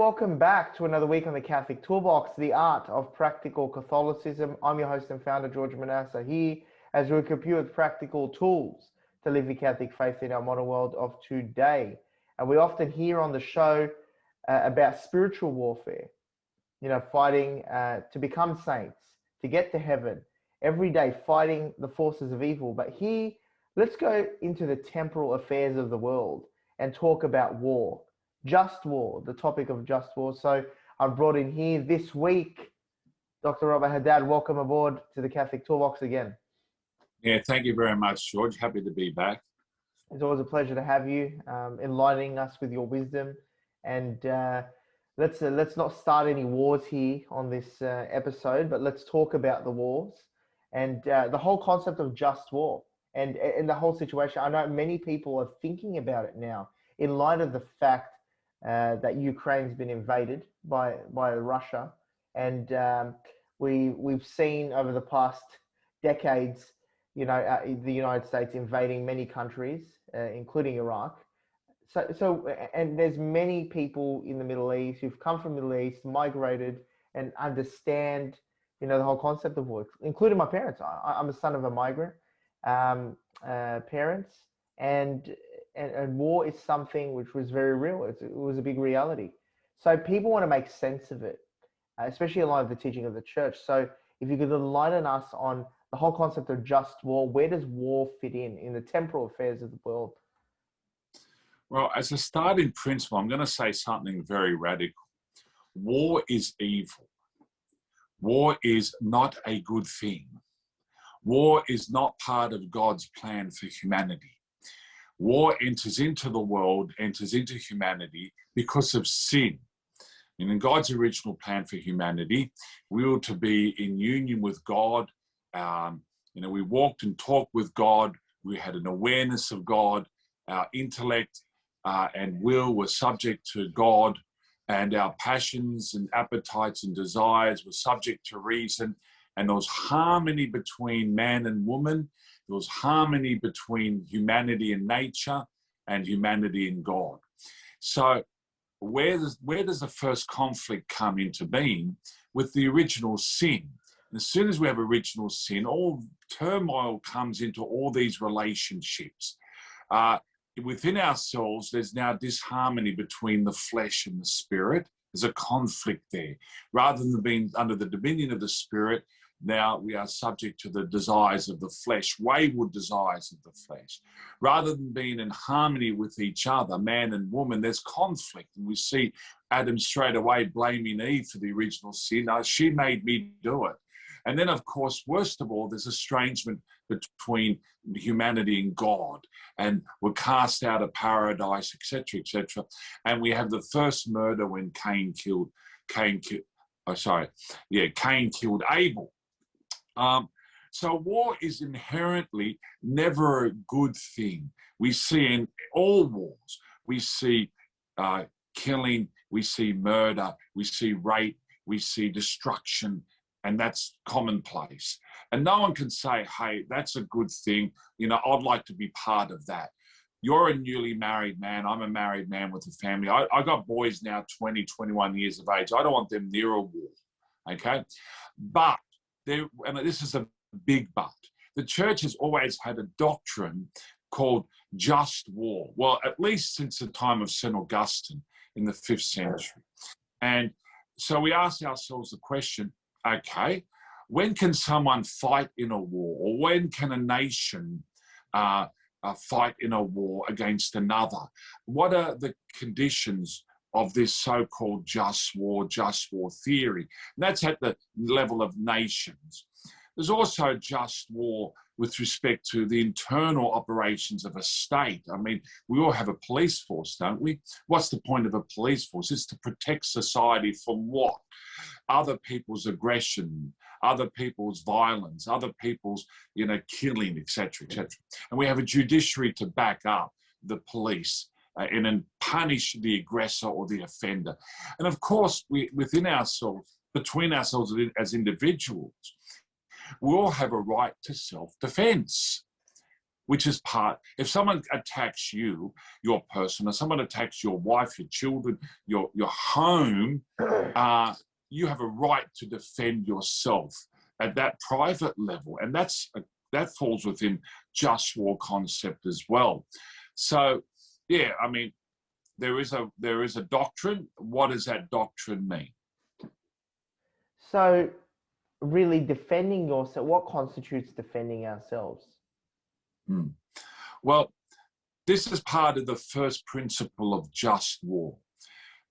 Welcome back to another week on the Catholic Toolbox, the art of practical Catholicism. I'm your host and founder, George Manasseh, here as we equip you with practical tools to live the Catholic faith in our modern world of today. And we often hear on the show about spiritual warfare, fighting to become saints, to get to heaven, every day fighting the forces of evil. But here, let's go into the temporal affairs of the world and talk about war. Just war, the topic of just war. So I've brought in here this week, Dr. Robert Haddad. Welcome aboard to the Catholic Toolbox again. Yeah, thank you very much, George. Happy to be back. It's always a pleasure to have you, enlightening us with your wisdom. And let's not start any wars here on this episode, but let's talk about the wars and the whole concept of just war and the whole situation. I know many people are thinking about it now in light of the fact that Ukraine's been invaded by Russia, and we've seen over the past decades, the United States invading many countries, including Iraq. And there's many people in the Middle East who've come from the Middle East, migrated, and understand, the whole concept of war, including my parents. I'm a son of a migrant parents, and war is something which was very real. It was a big reality. So people want to make sense of it, especially in light of the teaching of the church. So if you could enlighten us on the whole concept of just war, where does war fit in the temporal affairs of the world? Well, as a starting principle, I'm going to say something very radical. War is evil. War is not a good thing. War is not part of God's plan for humanity. War enters into the world, enters into humanity because of sin. And in God's original plan for humanity, we were to be in union with God. We walked and talked with God. We had an awareness of God. Our intellect and will were subject to God, and our passions and appetites and desires were subject to reason. And there was harmony between man and woman. There was harmony between humanity and nature and humanity and God. So where does the first conflict come into being? With the original sin. And as soon as we have original sin, all turmoil comes into all these relationships. Within ourselves, there's now disharmony between the flesh and the spirit. There's a conflict there. Rather than being under the dominion of the spirit, now we are subject to the desires of the flesh, wayward desires of the flesh. Rather than being in harmony with each other, man and woman, there's conflict. And we see Adam straight away blaming Eve for the original sin. She made me do it. And then, of course, worst of all, there's estrangement between humanity and God. And we're cast out of paradise, etc., etc. And we have the first murder when Cain killed Abel. So war is inherently never a good thing. We see in all wars, we see killing, we see murder, we see rape, we see destruction, and that's commonplace. And no one can say, hey, that's a good thing. I'd like to be part of that. You're a newly married man. I'm a married man with a family. I got boys now 20, 21 years of age. I don't want them near a war, okay? But and this is a big but, the church has always had a doctrine called just war. Well, at least since the time of St. Augustine in the 5th century. And so we ask ourselves the question, okay, when can someone fight in a war? Or when can a nation fight in a war against another? What are the conditions of this so-called just war theory? And that's at the level of nations. There's also just war with respect to the internal operations of a state. I mean, we all have a police force, don't we? What's the point of a police force? It's to protect society from what? Other people's aggression, other people's violence, other people's, killing, etc., etc. And we have a judiciary to back up the police and punish the aggressor or the offender. And of course, within ourselves, between ourselves as individuals, we all have a right to self-defense. which is part, if someone attacks you, your person, or someone attacks your wife, your children, your home, you have a right to defend yourself at that private level. And that falls within just war concept as well. So, yeah, I mean, there is a doctrine. What does that doctrine mean? So really defending yourself, what constitutes defending ourselves? Well, this is part of the first principle of just war.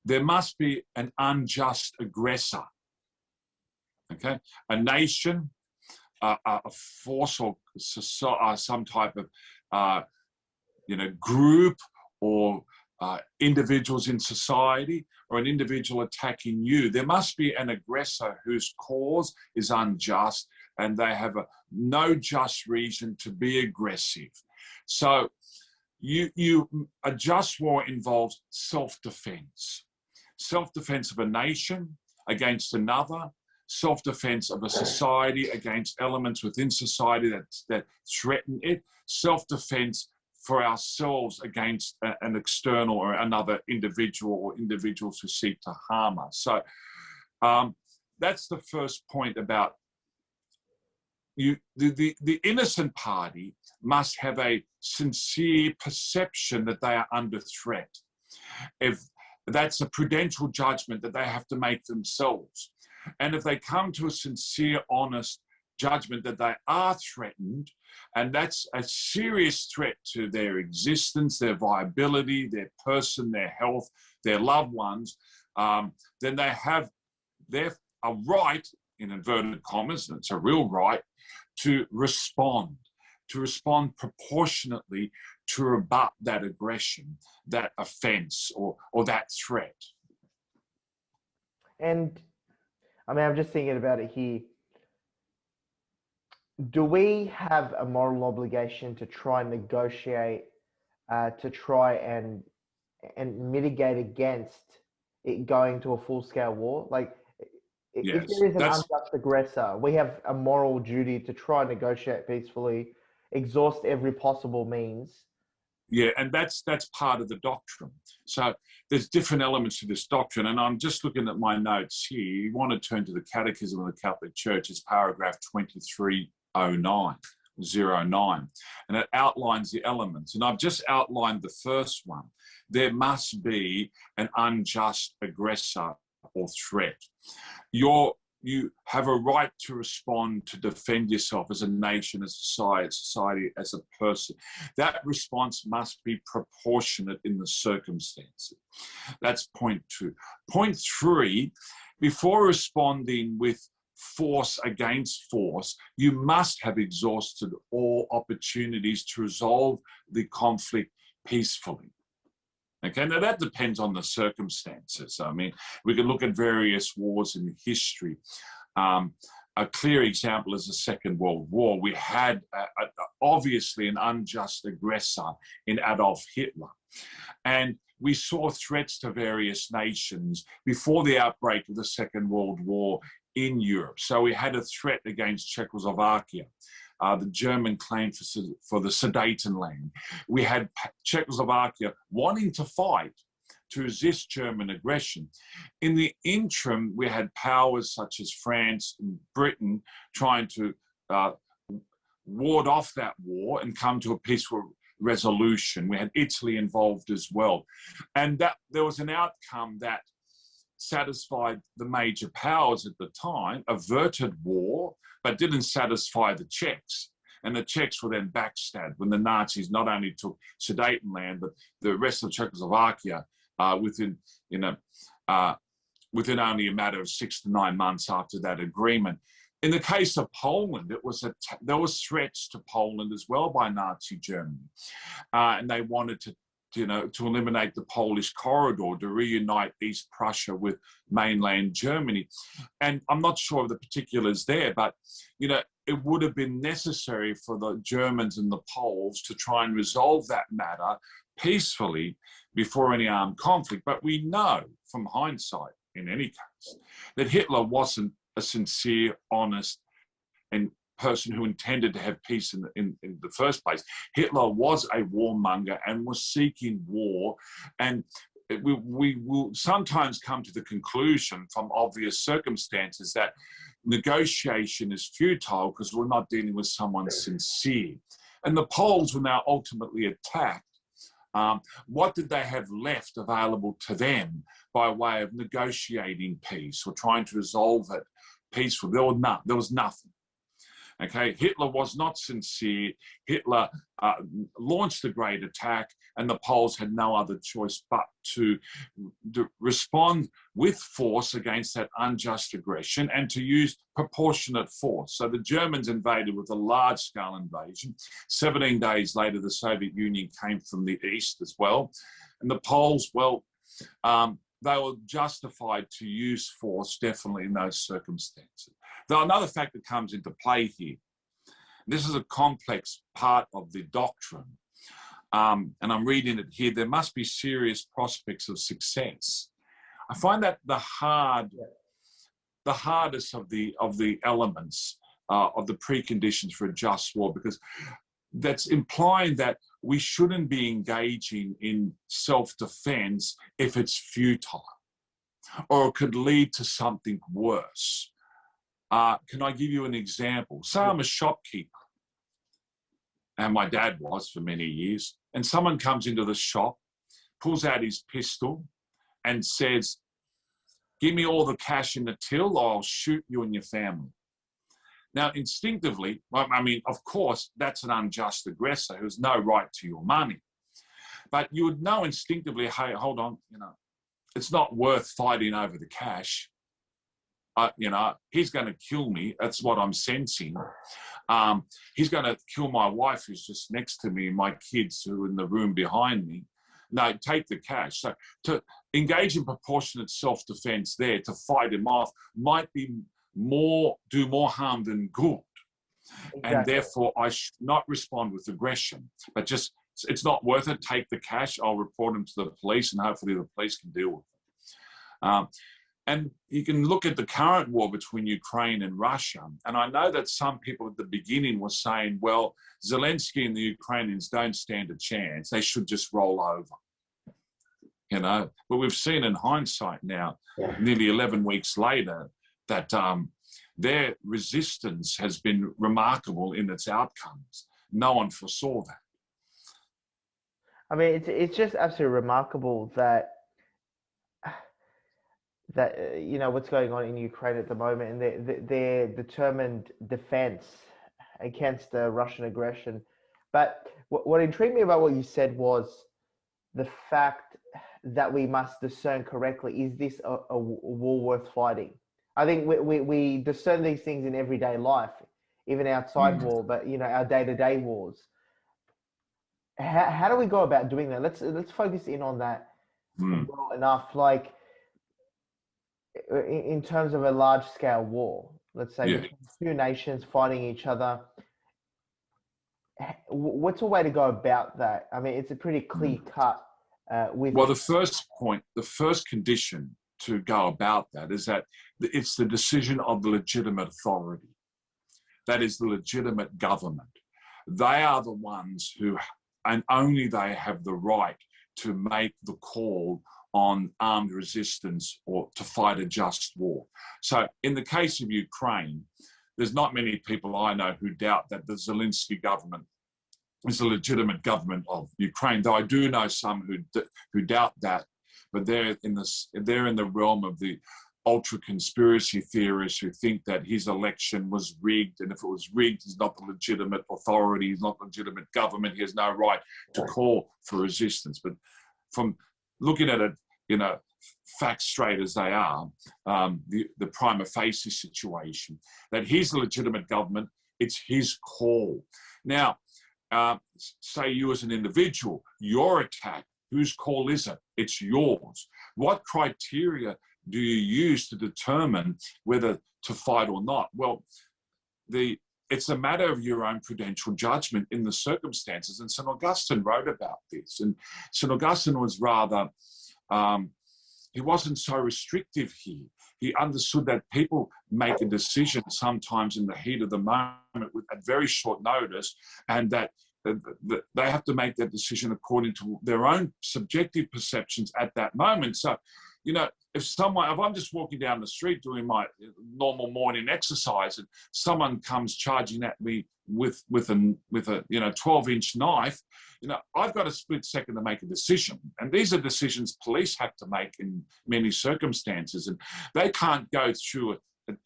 There must be an unjust aggressor. Okay, a nation, a force, or some type of group, or individuals in society, or an individual attacking you. There must be an aggressor whose cause is unjust, and they have no just reason to be aggressive. So a just war involves self-defense. Self-defense of a nation against another, self-defense of a society against elements within society that threaten it, self-defense for ourselves against an external or another individual, or individuals who seek to harm us. So that's the first point about the innocent party must have a sincere perception that they are under threat. If that's a prudential judgment that they have to make themselves. And if they come to a sincere, honest judgment that they are threatened, and that's a serious threat to their existence, their viability, their person, their health, their loved ones, then they have a right, in inverted commas, and it's a real right, to respond proportionately to rebut that aggression, that offence, or that threat. And I mean, I'm just thinking about it here. Do we have a moral obligation to try and negotiate, to try and mitigate against it going to a full-scale war? Like, yes, if there is an unjust aggressor, we have a moral duty to try and negotiate peacefully, exhaust every possible means. Yeah, and that's part of the doctrine. So there's different elements to this doctrine, and I'm just looking at my notes here. You want to turn to the Catechism of the Catholic Church, it's paragraph 2309, and it outlines the elements. And I've just outlined the first one. There must be an unjust aggressor or threat. You have a right to respond, to defend yourself as a nation, as a society, as a person. That response must be proportionate in the circumstances. That's point 2. Point 3, before responding with force against force, you must have exhausted all opportunities to resolve the conflict peacefully. Okay, now that depends on the circumstances. I mean, we can look at various wars in history. A clear example is the Second World War. We had obviously an unjust aggressor in Adolf Hitler. And we saw threats to various nations before the outbreak of the Second World War in Europe. So we had a threat against Czechoslovakia. The German claim for the Sudetenland. We had Czechoslovakia wanting to fight to resist German aggression. In the interim, we had powers such as France and Britain trying to ward off that war and come to a peaceful resolution. We had Italy involved as well. And that there was an outcome that satisfied the major powers at the time, averted war, but didn't satisfy the Czechs. And the Czechs were then backstabbed when the Nazis not only took Sudetenland, but the rest of Czechoslovakia within only a matter of 6 to 9 months after that agreement. In the case of Poland, there was threats to Poland as well by Nazi Germany, and they wanted to eliminate the Polish corridor, to reunite East Prussia with mainland Germany. And I'm not sure of the particulars there, but, it would have been necessary for the Germans and the Poles to try and resolve that matter peacefully before any armed conflict. But we know from hindsight, in any case, that Hitler wasn't a sincere, honest, and person who intended to have peace in the first place. Hitler was a warmonger and was seeking war. And we will sometimes come to the conclusion from obvious circumstances that negotiation is futile because we're not dealing with someone sincere. And the Poles were now ultimately attacked. What did they have left available to them by way of negotiating peace or trying to resolve it peacefully? There was nothing. Okay, Hitler was not sincere. Hitler launched the Great Attack, and the Poles had no other choice but to respond with force against that unjust aggression and to use proportionate force. So the Germans invaded with a large-scale invasion. 17 days later, the Soviet Union came from the east as well. And the Poles, well, they were justified to use force, definitely, in those circumstances. Though another factor comes into play here. This is a complex part of the doctrine, and I'm reading it here. There must be serious prospects of success. I find that the hardest of the elements of the preconditions for a just war, because that's implying that we shouldn't be engaging in self-defense if it's futile, or it could lead to something worse. Can I give you an example? Say I'm a shopkeeper, and my dad was for many years, and someone comes into the shop, pulls out his pistol, and says, "Give me all the cash in the till, or I'll shoot you and your family." Now, instinctively, I mean, of course, that's an unjust aggressor who has no right to your money. But you would know instinctively, hey, hold on, it's not worth fighting over the cash. He's going to kill me. That's what I'm sensing. He's going to kill my wife who's just next to me and my kids who are in the room behind me. No, take the cash. So to engage in proportionate self-defense there, to fight him off, might be do more harm than good. Exactly. And therefore, I should not respond with aggression, but just, it's not worth it. Take the cash. I'll report him to the police, and hopefully the police can deal with it. And you can look at the current war between Ukraine and Russia. And I know that some people at the beginning were saying, well, Zelensky and the Ukrainians don't stand a chance. They should just roll over. But we've seen in hindsight now, nearly 11 weeks later, that their resistance has been remarkable in its outcomes. No one foresaw that. I mean, it's just absolutely remarkable that what's going on in Ukraine at the moment, and their determined defense against the Russian aggression. But what intrigued me about what you said was the fact that we must discern correctly. Is this a war worth fighting? I think we discern these things in everyday life, even outside war, but our day-to-day wars. How do we go about doing that? Let's focus in on that well enough. Like, in terms of a large-scale war, let's say two nations fighting each other, what's a way to go about that? I mean, it's a pretty clear-cut. Well, the first condition to go about that is that it's the decision of the legitimate authority. That is the legitimate government. They are the ones who, and only they, have the right to make the call on armed resistance or to fight a just war. So in the case of Ukraine, there's not many people I know who doubt that the Zelensky government is a legitimate government of Ukraine, though I do know some who doubt that, but they're in the realm of the ultra conspiracy theorists who think that his election was rigged, and if it was rigged, he's not the legitimate authority, he's not the legitimate government, he has no right to call for resistance. But from looking at it, facts straight as they are, the prima facie situation, that he's the legitimate government, it's his call. Now, say you as an individual, you're attacked. Whose call is it? It's yours. What criteria do you use to determine whether to fight or not? Well, it's a matter of your own prudential judgment in the circumstances. And St. Augustine wrote about this. And St. Augustine was rather he wasn't so restrictive here. He understood that people make a decision sometimes in the heat of the moment at very short notice, and that they have to make that decision according to their own subjective perceptions at that moment. So, you know, if I'm just walking down the street doing my normal morning exercise, and someone comes charging at me with a 12-inch knife, you know, I've got a split second to make a decision. And these are decisions police have to make in many circumstances, and they can't go through a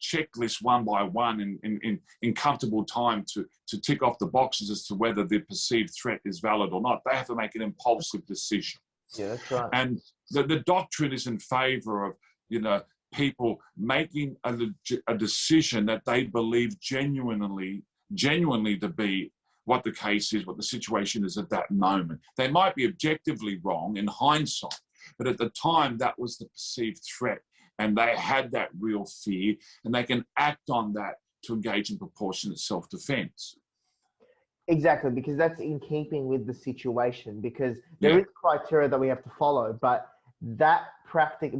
checklist one by one in comfortable time to tick off the boxes as to whether the perceived threat is valid or not. They have to make an impulsive decision. Yeah, that's right. And the doctrine is in favor of, you know, people making a decision that they believe genuinely to be what the case is, what the situation is at that moment. They might be objectively wrong in hindsight, but at the time that was the perceived threat, and they had that real fear, and they can act on that to engage in proportionate self-defense. Exactly, because that's in keeping with the situation, because there is criteria that we have to follow, but that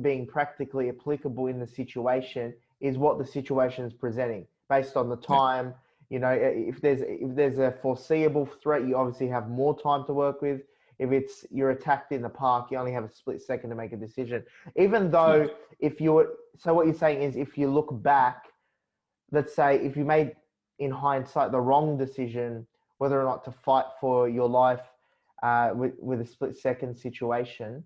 being practically applicable in the situation is what the situation is presenting based on the time. You know, if there's a foreseeable threat, you obviously have more time to work with. If you're attacked in the park, you only have a split second to make a decision. Even though so what you're saying is, if you look back, let's say if you made in hindsight the wrong decision, whether or not to fight for your life with a split second situation,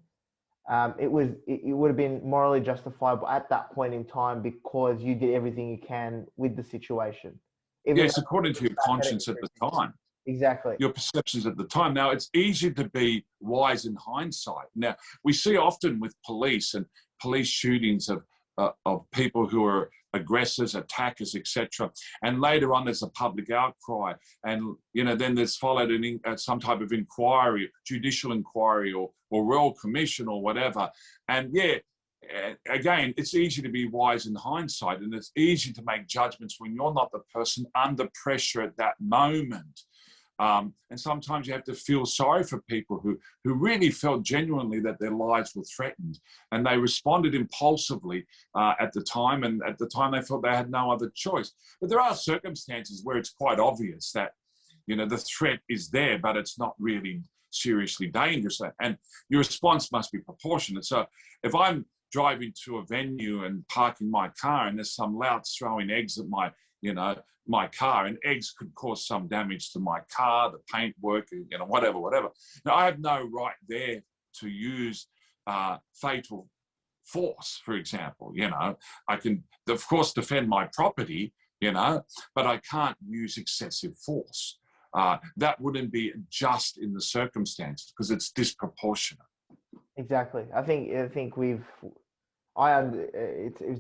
it would have been morally justifiable at that point in time because you did everything you can with the situation. Yes, according to your conscience at the time. Exactly. Your perceptions at the time. Now, it's easy to be wise in hindsight. Now, we see often with police and police shootings of people who are aggressors, attackers, etc. And later on, there's a public outcry, and you know, then there's followed some type of inquiry, judicial inquiry, or royal commission, or whatever. And again, it's easy to be wise in hindsight, and it's easy to make judgments when you're not the person under pressure at that moment. And sometimes you have to feel sorry for people who really felt genuinely that their lives were threatened, and they responded impulsively at the time, and at the time they felt they had no other choice. But there are circumstances where it's quite obvious that, you know, the threat is there, but it's not really seriously dangerous, and your response must be proportionate. So if I'm driving to a venue and parking my car, and there's some louts throwing eggs at my car, and eggs could cause some damage to my car, the paintwork, you know, whatever. Now, I have no right there to use fatal force, for example. You know, I can, of course, defend my property, you know, but I can't use excessive force. That wouldn't be just in the circumstances because it's disproportionate. Exactly. I think it's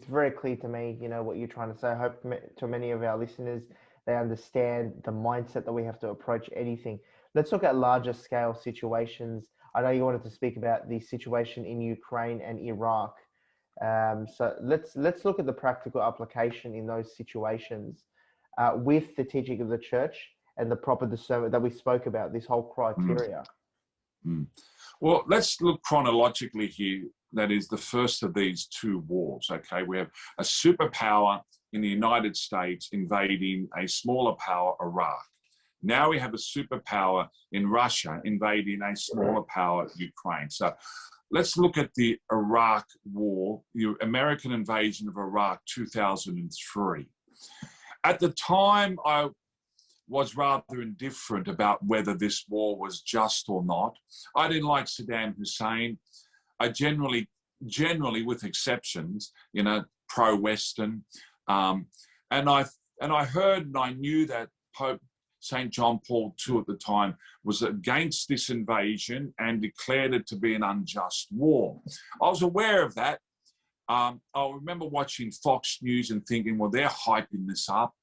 very clear to me, you know, what you're trying to say. I hope to many of our listeners, they understand the mindset that we have to approach anything. Let's look at larger scale situations. I know you wanted to speak about the situation in Ukraine and Iraq. So let's look at the practical application in those situations with the teaching of the church and the proper discernment that we spoke about, this whole criteria. Well, let's look chronologically here. That is the first of these two wars, okay? We have a superpower in the United States invading a smaller power, Iraq. Now we have a superpower in Russia invading a smaller power, Ukraine. So let's look at the Iraq war, the American invasion of Iraq, 2003. At the time, I was rather indifferent about whether this war was just or not. I didn't like Saddam Hussein. I generally, with exceptions, you know, pro-Western, and I heard and I knew that Pope St. John Paul II at the time was against this invasion and declared it to be an unjust war. I was aware of that. I remember watching Fox News and thinking, well, they're hyping this up.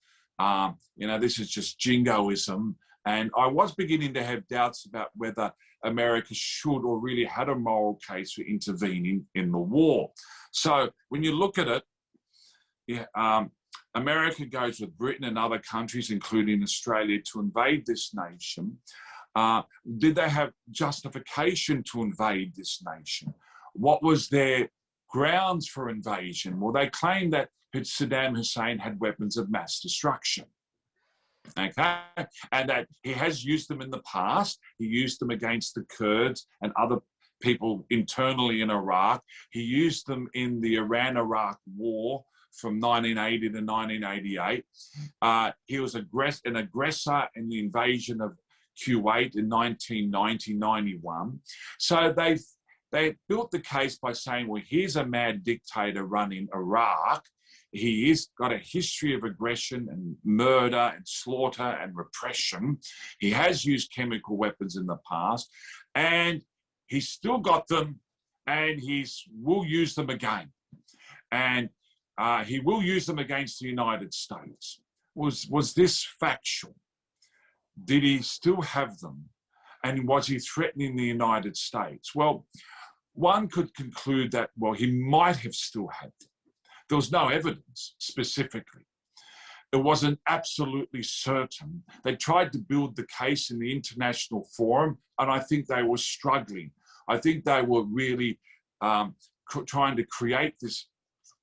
You know, this is just jingoism. And I was beginning to have doubts about whether America should or really had a moral case for intervening in the war. So when you look at it, America goes with Britain and other countries, including Australia, to invade this nation. Did they have justification to invade this nation? What was their grounds for invasion? Well, they claim that Saddam Hussein had weapons of mass destruction. Okay, and that he has used them in the past. He used them against the Kurds and other people internally in Iraq. He used them in the Iran-Iraq war from 1980 to 1988. He was an aggressor in the invasion of Kuwait in 1990-91. So they built the case by saying, well, here's a mad dictator running Iraq. He has got a history of aggression and murder and slaughter and repression. He has used chemical weapons in the past, and he's still got them, and will use them again. And he will use them against the United States. Was this factual? Did he still have them? And was he threatening the United States? Well, one could conclude that, well, he might have still had them. There was no evidence specifically. It wasn't absolutely certain. They tried to build the case in the international forum, and I think they were struggling. I think they were really trying to create this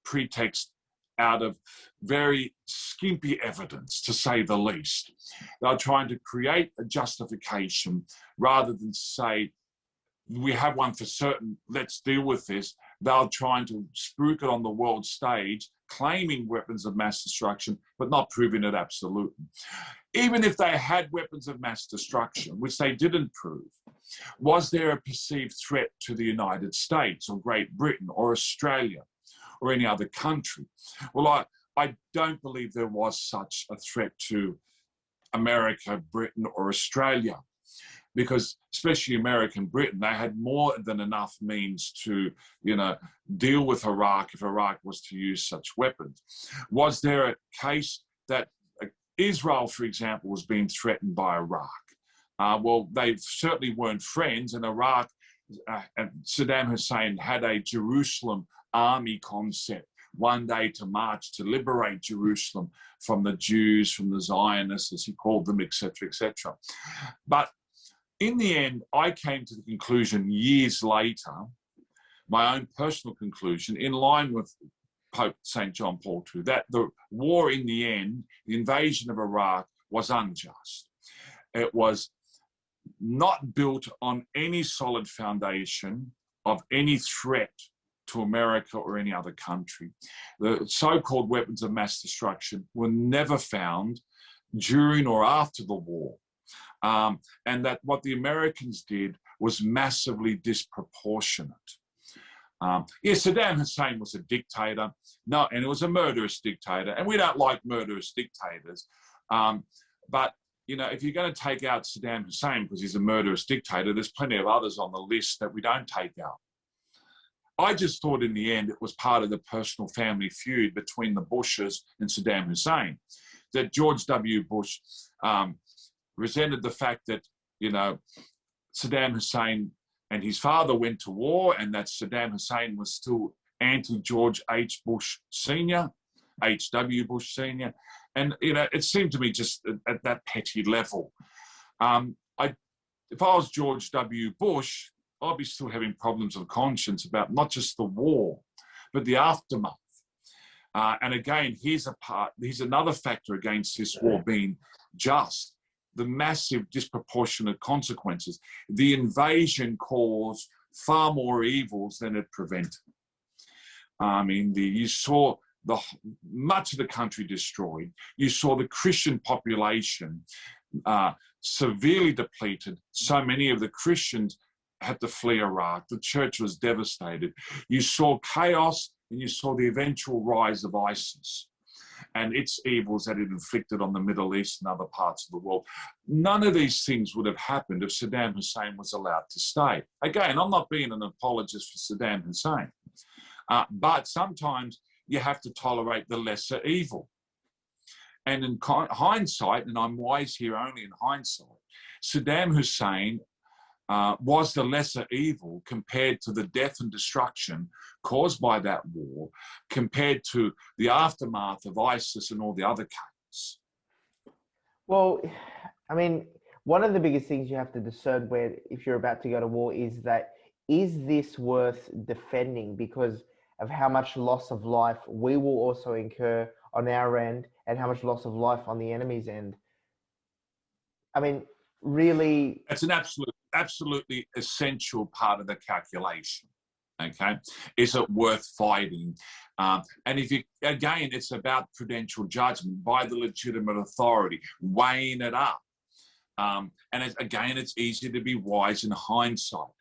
pretext out of very skimpy evidence, to say the least. They were trying to create a justification rather than say, we have one for certain, let's deal with this. They were trying to spruik it on the world stage, claiming weapons of mass destruction, but not proving it absolutely. Even if they had weapons of mass destruction, which they didn't prove, was there a perceived threat to the United States or Great Britain or Australia or any other country? Well, I don't believe there was such a threat to America, Britain, or Australia, because especially America and Britain, they had more than enough means to, deal with Iraq if Iraq was to use such weapons. Was there a case that Israel, for example, was being threatened by Iraq? Well, they certainly weren't friends, and Iraq and Saddam Hussein had a Jerusalem army concept, one day to march to liberate Jerusalem from the Jews, from the Zionists, as he called them, etc., etc. But in the end, I came to the conclusion years later, my own personal conclusion, in line with Pope St. John Paul II, that the war in the end, the invasion of Iraq, was unjust. It was not built on any solid foundation of any threat to America or any other country. The so-called weapons of mass destruction were never found during or after the war. And that what the Americans did was massively disproportionate. Yes, Saddam Hussein was a dictator. No, and it was a murderous dictator. And we don't like murderous dictators. But, if you're going to take out Saddam Hussein because he's a murderous dictator, there's plenty of others on the list that we don't take out. I just thought in the end it was part of the personal family feud between the Bushes and Saddam Hussein, that George W. Bush resented the fact that, Saddam Hussein and his father went to war, and that Saddam Hussein was still anti-George H. Bush Sr., H.W. Bush Sr., and, it seemed to me just at that petty level. If I was George W. Bush, I'd be still having problems of conscience about not just the war, but the aftermath. And again, here's another factor against this war being just: the massive disproportionate consequences. The invasion caused far more evils than it prevented. You saw much of the country destroyed. You saw the Christian population severely depleted. So many of the Christians had to flee Iraq. The church was devastated. You saw chaos, and you saw the eventual rise of ISIS and its evils that it inflicted on the Middle East and other parts of the world. None of these things would have happened if Saddam Hussein was allowed to stay. Again, I'm not being an apologist for Saddam Hussein, but sometimes you have to tolerate the lesser evil. And in hindsight, and I'm wise here only in hindsight, Saddam Hussein was the lesser evil compared to the death and destruction caused by that war, compared to the aftermath of ISIS and all the other cases. Well, one of the biggest things you have to discern if you're about to go to war is this worth defending? Because of how much loss of life we will also incur on our end and how much loss of life on the enemy's end. I mean, really... It's an absolutely essential part of the calculation. Okay, is it worth fighting? And if you, again, it's about prudential judgment by the legitimate authority, weighing it up. And again, it's easy to be wise in hindsight.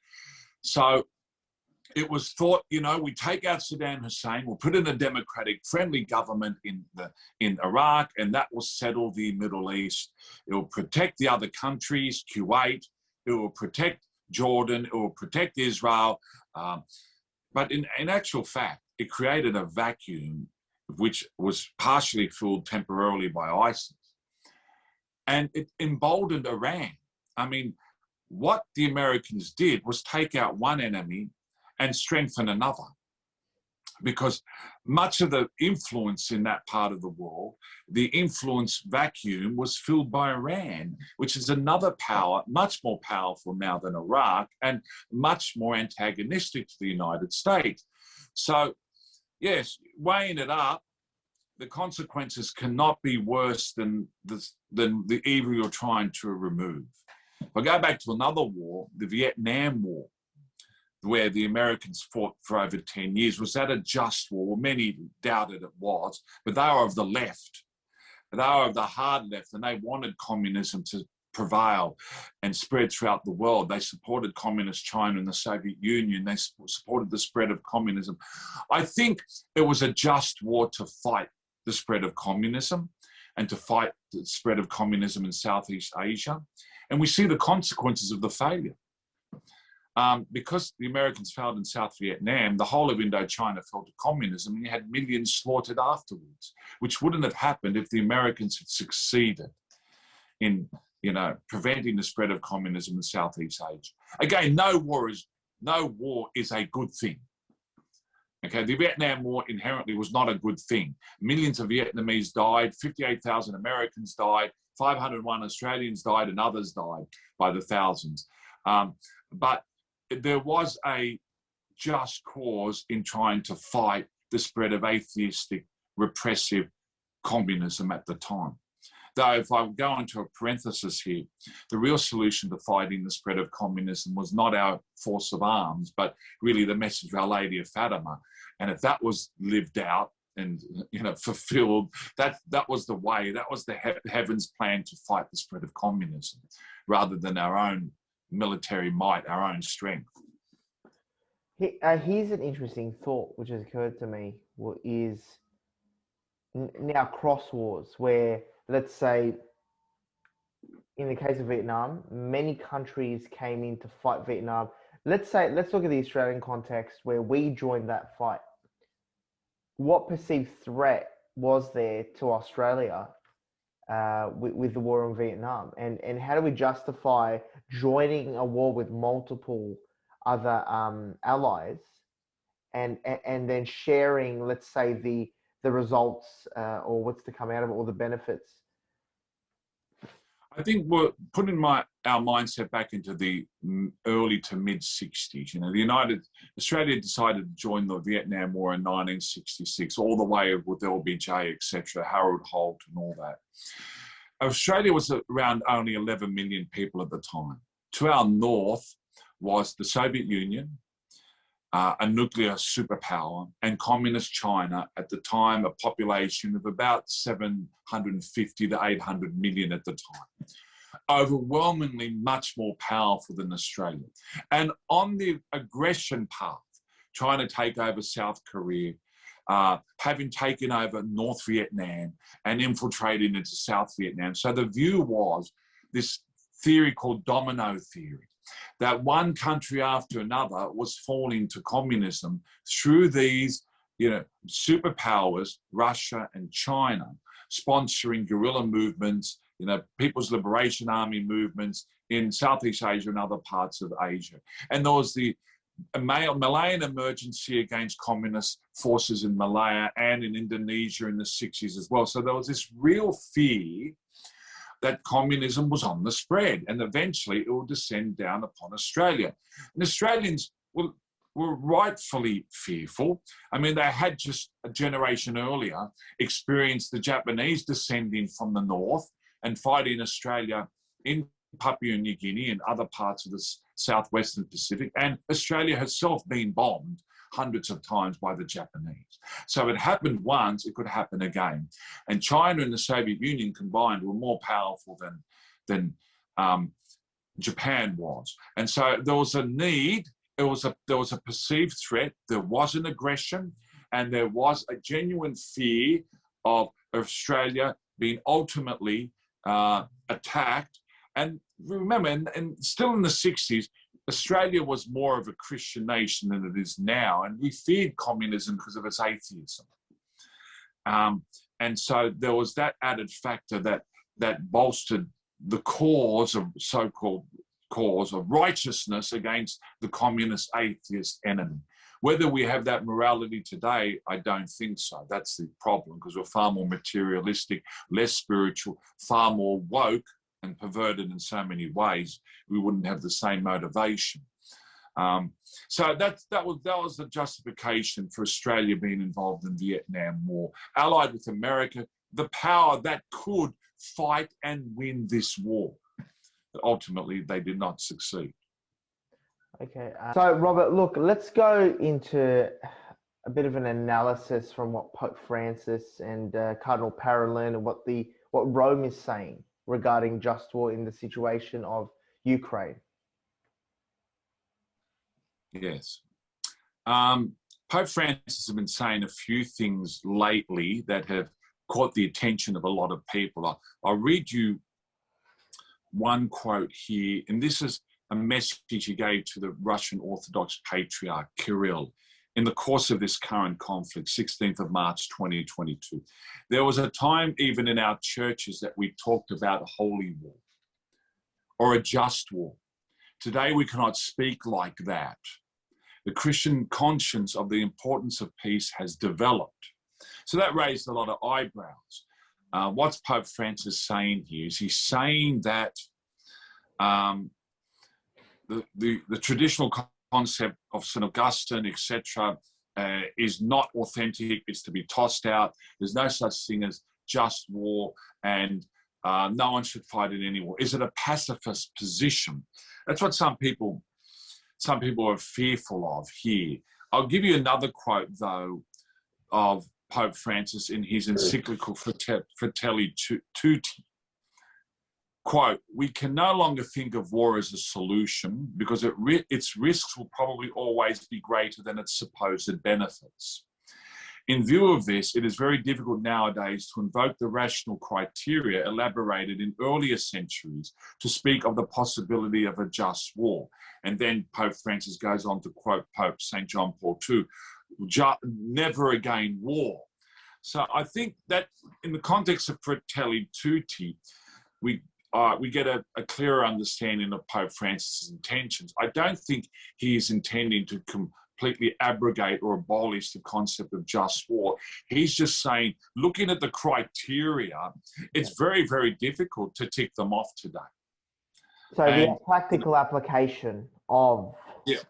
So it was thought, you know, we take out Saddam Hussein, we'll put in a democratic, friendly government in Iraq, and that will settle the Middle East. It will protect the other countries, Kuwait. It will protect Jordan. It will protect Israel. But in actual fact, it created a vacuum which was partially filled temporarily by ISIS. And it emboldened Iran. I mean, what the Americans did was take out one enemy and strengthen another. Because much of the influence in that part of the world, the influence vacuum was filled by Iran, which is another power, much more powerful now than Iraq, and much more antagonistic to the United States. So, yes, weighing it up, the consequences cannot be worse than the evil you're trying to remove. If I go back to another war, the Vietnam War, where the Americans fought for over 10 years, was that a just war? Many doubted it was, but they were of the left. They were of the hard left, and they wanted communism to prevail and spread throughout the world. They supported communist China and the Soviet Union. They supported the spread of communism. I think it was a just war to fight the spread of communism and to fight the spread of communism in Southeast Asia. And we see the consequences of the failure. Because the Americans failed in South Vietnam, the whole of Indochina fell to communism, and you had millions slaughtered afterwards, which wouldn't have happened if the Americans had succeeded in, you know, preventing the spread of communism in Southeast Asia. Again, no war is a good thing. Okay, the Vietnam War inherently was not a good thing. Millions of Vietnamese died, 58,000 Americans died, 501 Australians died, and others died by the thousands. But there was a just cause in trying to fight the spread of atheistic, repressive communism at the time. Though if I go into a parenthesis here, the real solution to fighting the spread of communism was not our force of arms, but really the message of Our Lady of Fatima. And if that was lived out and, you know, fulfilled, that was the way, that was the heaven's plan to fight the spread of communism, rather than our own military might, our own strength. Here's an interesting thought which has occurred to me, is now cross wars, where, let's say, in the case of Vietnam, many countries came in to fight Vietnam. Let's look at the Australian context where we joined that fight. What perceived threat was there to Australia with the war in Vietnam, and how do we justify joining a war with multiple other allies and then sharing, let's say, the results or what's to come out of it, or the benefits? I think we're putting our mindset back into the early to mid 60s. You know, Australia decided to join the Vietnam War in 1966, all the way with LBJ, etc., Harold Holt and all that. Australia was around only 11 million people at the time. To our north was the Soviet Union, a nuclear superpower, and communist China, at the time a population of about 750 to 800 million at the time. Overwhelmingly much more powerful than Australia. And on the aggression path, trying to take over South Korea, having taken over North Vietnam and infiltrating into South Vietnam. So the view was this theory called domino theory, that one country after another was falling to communism through these, you know, superpowers, Russia and China, sponsoring guerrilla movements, you know, People's Liberation Army movements in Southeast Asia and other parts of Asia. And there was the Malayan emergency against communist forces in Malaya and in Indonesia in the 60s as well. So there was this real fear that communism was on the spread, and eventually it will descend down upon Australia. And Australians, well, were rightfully fearful. I mean, they had just a generation earlier experienced the Japanese descending from the north and fighting Australia in Papua New Guinea and other parts of the southwestern Pacific, and Australia herself being bombed hundreds of times by the Japanese. So it happened once, it could happen again. And China and the Soviet Union combined were more powerful than Japan was. And so there was a need, there was a perceived threat, there was an aggression, and there was a genuine fear of Australia being ultimately attacked. And remember, and still in the 60s, Australia was more of a Christian nation than it is now, and we feared communism because of its atheism. And so there was that added factor that bolstered the cause of so-called cause of righteousness against the communist atheist enemy. Whether we have that morality today, I don't think so. That's the problem, because we're far more materialistic, less spiritual, far more woke and perverted in so many ways. We wouldn't have the same motivation. So that was the justification for Australia being involved in the Vietnam War, allied with America, the power that could fight and win this war. But ultimately, they did not succeed. Okay. So, Robert, look, let's go into a bit of an analysis from what Pope Francis and Cardinal Parolin and what Rome is saying regarding just war in the situation of Ukraine. Yes. Pope Francis has been saying a few things lately that have caught the attention of a lot of people. I'll read you one quote here, and this is a message he gave to the Russian Orthodox Patriarch Kirill in the course of this current conflict, 16th of March 2022. There was a time even in our churches that we talked about a holy war or a just war. Today we cannot speak like that. The Christian conscience of the importance of peace has developed. So that raised a lot of eyebrows. What's Pope Francis saying here? Is he saying that the traditional concept of St. Augustine, etc., is not authentic, it's to be tossed out, there's no such thing as just war, and no one should fight in any war? Is it a pacifist position? That's what some people are fearful of here. I'll give you another quote, though, of Pope Francis in his encyclical Fratelli Tutti. Quote, "We can no longer think of war as a solution because its risks will probably always be greater than its supposed benefits. In view of this, it is very difficult nowadays to invoke the rational criteria elaborated in earlier centuries to speak of the possibility of a just war." And then Pope Francis goes on to quote Pope St. John Paul II, "Never again war." So I think that in the context of Fratelli Tutti, we get a clearer understanding of Pope Francis' intentions. I don't think he is intending to completely abrogate or abolish the concept of just war. He's just saying, looking at the criteria, it's very, very difficult to tick them off today. So the practical application of... Yeah.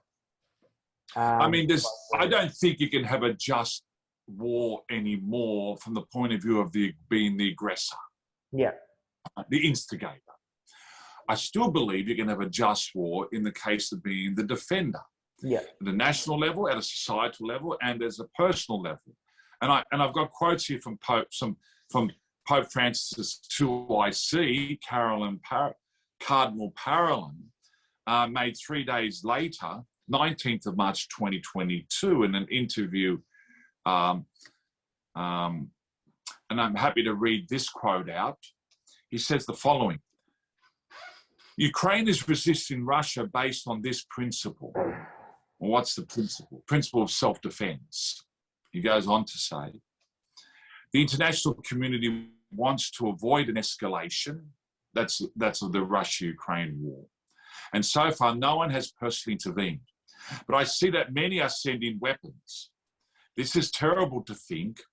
I mean, I don't think you can have a just war anymore from the point of view of being the aggressor. Yeah. The instigator. I still believe you can have a just war in the case of being the defender. Yeah. At a national level, at a societal level, and as a personal level. And I've got quotes here from Pope Francis' 2IC, Cardinal Parolin, made 3 days later, 19th of March 2022, in an interview. And I'm happy to read this quote out. He says the following: "Ukraine is resisting Russia based on this principle." Well, what's the principle? Principle of self-defense. He goes on to say, "The international community wants to avoid an escalation." That's of the Russia-Ukraine war. "And so far, no one has personally intervened. But I see that many are sending weapons. This is terrible to think.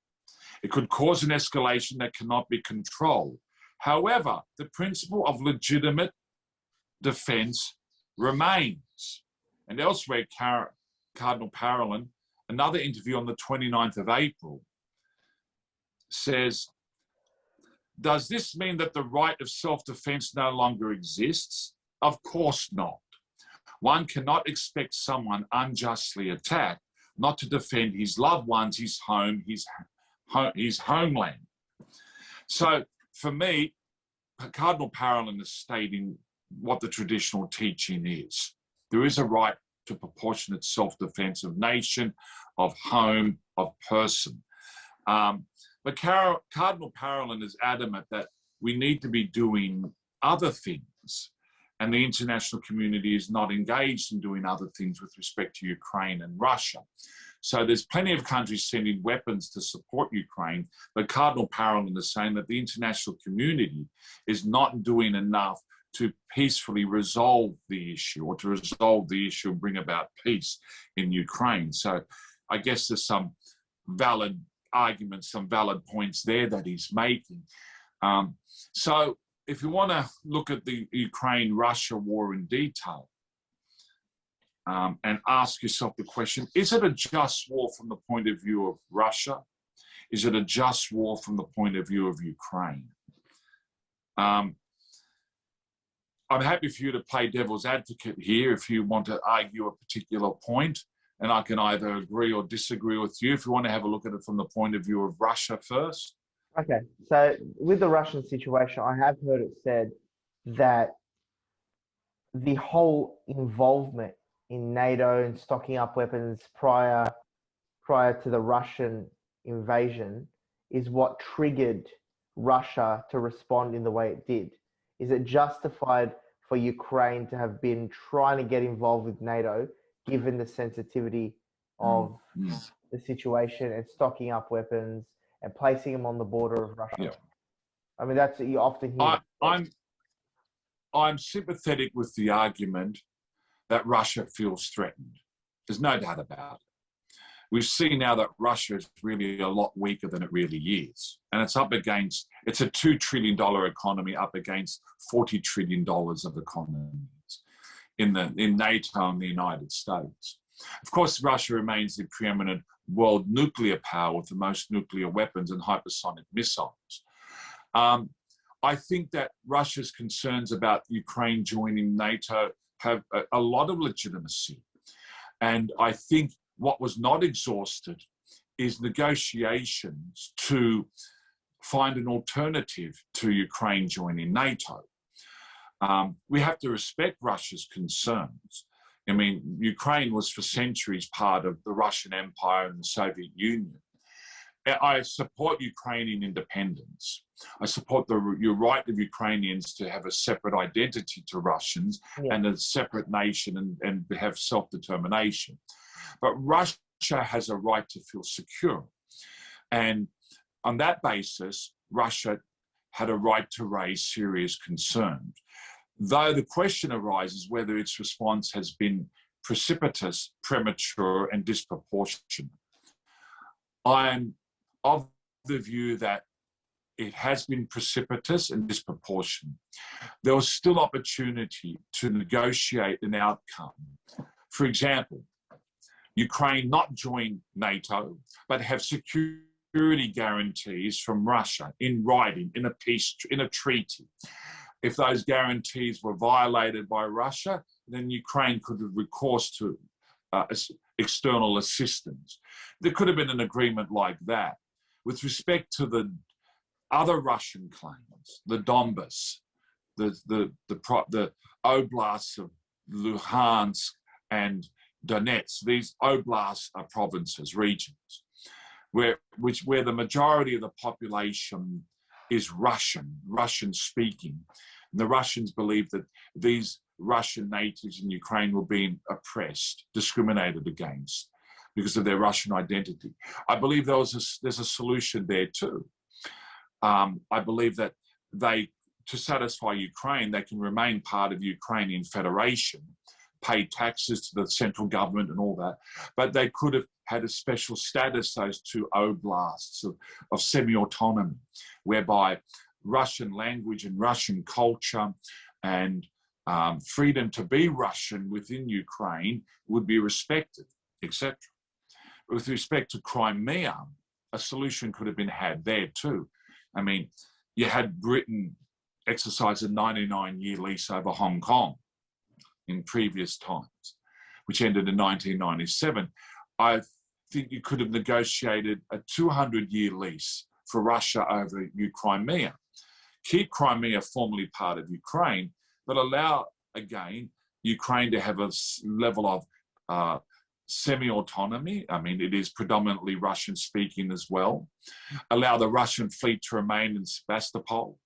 It could cause an escalation that cannot be controlled. However, the principle of legitimate defense remains." And elsewhere, Cardinal Parolin, another interview on the 29th of April, says, does this mean that the right of self-defense no longer exists? Of course not. One cannot expect someone unjustly attacked not to defend his loved ones, his home, his homeland. So for me, Cardinal Parolin is stating what the traditional teaching is. There is a right to proportionate self-defense of nation, of home, of person. But Cardinal Parolin is adamant that we need to be doing other things, and the international community is not engaged in doing other things with respect to Ukraine and Russia. So there's plenty of countries sending weapons to support Ukraine, but Cardinal Parolin is saying that the international community is not doing enough to peacefully resolve the issue, or to resolve the issue and bring about peace in Ukraine. So I guess there's some valid arguments, some valid points there that he's making. So if you want to look at the Ukraine-Russia war in detail, and ask yourself the question, is it a just war from the point of view of Russia? Is it a just war from the point of view of Ukraine? I'm happy for you to play devil's advocate here if you want to argue a particular point, and I can either agree or disagree with you if you want to have a look at it from the point of view of Russia first. Okay, so with the Russian situation, I have heard it said that the whole involvement in NATO and stocking up weapons prior to the Russian invasion is what triggered Russia to respond in the way it did. Is it justified for Ukraine to have been trying to get involved with NATO, given the sensitivity of the situation, and stocking up weapons and placing them on the border of Russia? Yeah. I mean, that's what you often hear. I'm sympathetic with the argument that Russia feels threatened. There's no doubt about it. We've seen now that Russia is really a lot weaker than it really is. And it's a $2 trillion economy up against $40 trillion of economies in NATO and the United States. Of course, Russia remains the preeminent world nuclear power with the most nuclear weapons and hypersonic missiles. I think that Russia's concerns about Ukraine joining NATO have a lot of legitimacy. And I think what was not exhausted is negotiations to find an alternative to Ukraine joining NATO. We have to respect Russia's concerns. I mean, Ukraine was for centuries part of the Russian Empire and the Soviet Union. I support Ukrainian independence. I support your right of Ukrainians to have a separate identity to Russians and a separate nation and have self-determination. But Russia has a right to feel secure. And on that basis, Russia had a right to raise serious concerns. Though the question arises whether its response has been precipitous, premature, and disproportionate. I'm of the view that it has been precipitous and disproportionate. There was still opportunity to negotiate an outcome. For example, Ukraine not join NATO, but have security guarantees from Russia in writing, in a treaty. If those guarantees were violated by Russia, then Ukraine could have recourse to external assistance. There could have been an agreement like that. With respect to the other Russian claims, the Donbass, the oblasts of Luhansk and Donetsk, these oblasts are provinces, regions, where the majority of the population is Russian speaking. And the Russians believe that these Russian natives in Ukraine were being oppressed, discriminated against because of their Russian identity. I believe there's a solution there too. I believe that to satisfy Ukraine, they can remain part of Ukrainian Federation, pay taxes to the central government and all that, but they could have had a special status, those two oblasts of semi-autonomy, whereby Russian language and Russian culture and freedom to be Russian within Ukraine would be respected. etc. With respect to Crimea, a solution could have been had there too. I mean, you had Britain exercise a 99-year lease over Hong Kong in previous times, which ended in 1997. I think you could have negotiated a 200-year lease for Russia over Crimea. Keep Crimea formally part of Ukraine, but allow, again, Ukraine to have a level of semi-autonomy. I mean, it is predominantly Russian-speaking as well. Allow the Russian fleet to remain in Sebastopol,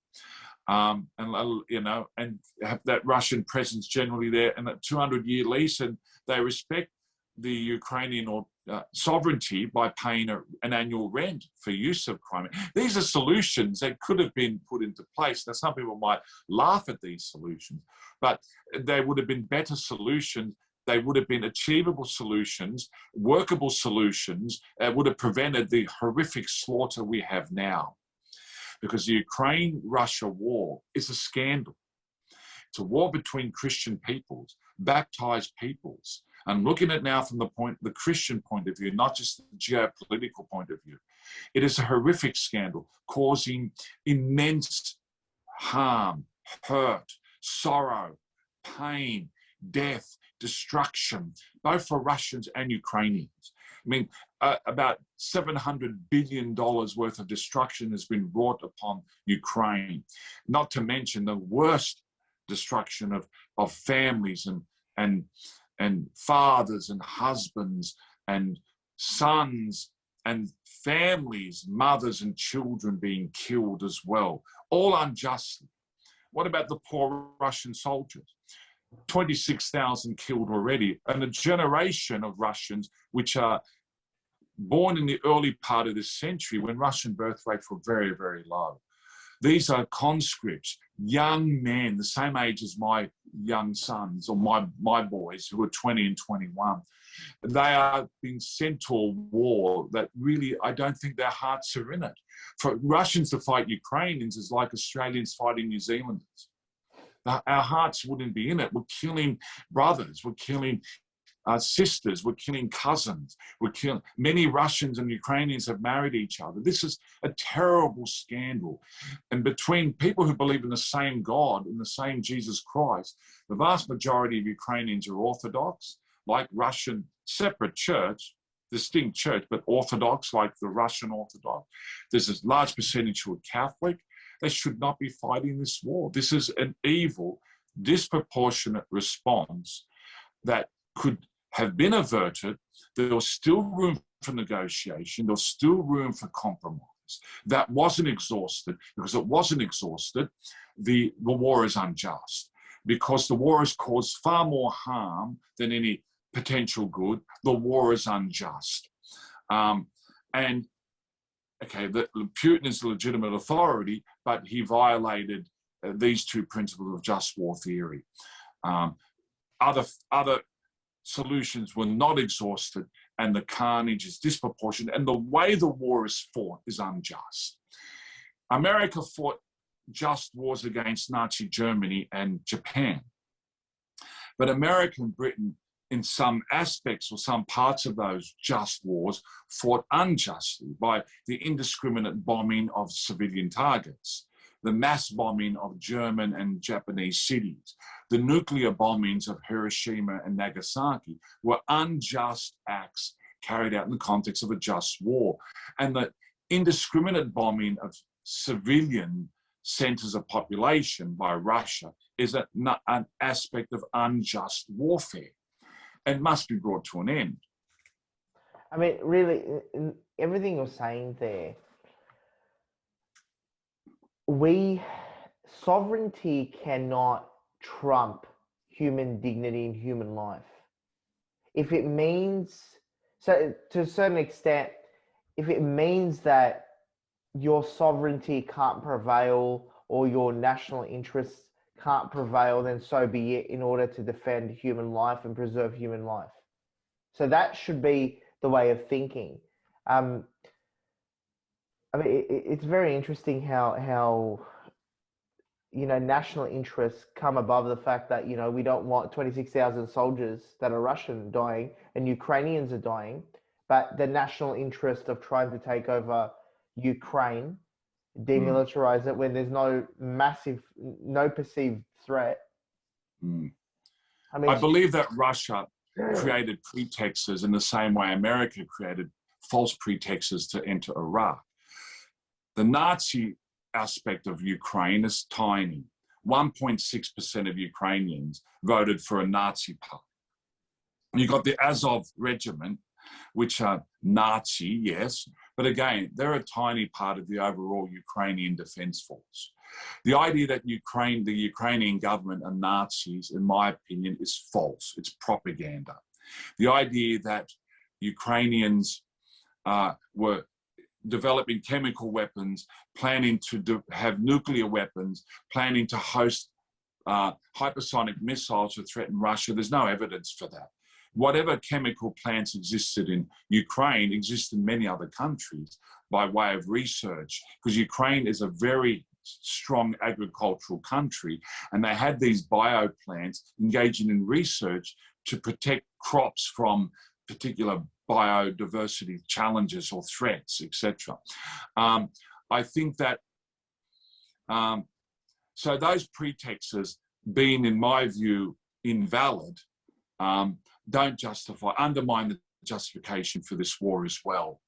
and have that Russian presence generally there, and a 200-year lease, and they respect the Ukrainian sovereignty by paying an annual rent for use of Crimea. These are solutions that could have been put into place. Now, some people might laugh at these solutions, but they would have been better solutions. They would have been achievable solutions, workable solutions that would have prevented the horrific slaughter we have now. Because the Ukraine-Russia war is a scandal. It's a war between Christian peoples, baptized peoples. And looking at it now from the Christian point of view, not just the geopolitical point of view, it is a horrific scandal causing immense harm, hurt, sorrow, pain, death, destruction, both for Russians and Ukrainians. I mean, about $700 billion worth of destruction has been wrought upon Ukraine, not to mention the worst destruction of families and fathers and husbands and sons and families, mothers and children being killed as well, all unjustly. What about the poor Russian soldiers? 26,000 killed already, and a generation of Russians which are born in the early part of this century when Russian birth rates were very, very low. These are conscripts, young men, the same age as my young sons or my boys who are 20 and 21. They are being sent to a war that really, I don't think their hearts are in it. For Russians to fight Ukrainians is like Australians fighting New Zealanders. Our hearts wouldn't be in it. We're killing brothers, we're killing sisters, we're killing cousins, many Russians and Ukrainians have married each other. This is a terrible scandal. And between people who believe in the same God, in the same Jesus Christ, the vast majority of Ukrainians are Orthodox, like Russian, separate church, distinct church, but Orthodox, like the Russian Orthodox. There's a large percentage who are Catholic. They should not be fighting this war. This is an evil, disproportionate response that could have been averted. There was still room for negotiation. There was still room for compromise. That wasn't exhausted. Because it wasn't exhausted, the war is unjust. Because the war has caused far more harm than any potential good. The war is unjust. Okay, Putin is a legitimate authority, but he violated these two principles of just war theory. Other solutions were not exhausted, and the carnage is disproportionate, and the way the war is fought is unjust. America fought just wars against Nazi Germany and Japan, but America and Britain, in some aspects or some parts of those just wars, fought unjustly by the indiscriminate bombing of civilian targets, the mass bombing of German and Japanese cities, the nuclear bombings of Hiroshima and Nagasaki were unjust acts carried out in the context of a just war. And the indiscriminate bombing of civilian centers of population by Russia is an aspect of unjust warfare and must be brought to an end. I mean, really, everything you're saying there, sovereignty cannot trump human dignity and human life. If it means, so to a certain extent, if it means that your sovereignty can't prevail or your national interests can't prevail, then so be it, in order to defend human life and preserve human life. So that should be the way of thinking. I mean, it's very interesting how national interests come above the fact that, we don't want 26,000 soldiers that are Russian dying and Ukrainians are dying, but the national interest of trying to take over Ukraine, Mm, demilitarize it when there's no perceived threat. mm. I mean, I believe that Russia created pretexts in the same way America created false pretexts to enter Iraq. The Nazi aspect of Ukraine is tiny. 1.6% of Ukrainians voted for a Nazi party. You got the Azov regiment, which are Nazi, yes, but again, they're a tiny part of the overall Ukrainian defense force. The idea that the Ukrainian government are Nazis, in my opinion, is false. It's propaganda. The idea that Ukrainians were developing chemical weapons, planning to have nuclear weapons, planning to host hypersonic missiles to threaten Russia, there's no evidence for that. Whatever chemical plants existed in Ukraine exist in many other countries by way of research, because Ukraine is a very strong agricultural country, and they had these bio plants engaging in research to protect crops from particular biodiversity challenges or threats, etc. I think that so those pretexts being, in my view, invalid, don't undermine the justification for this war as well.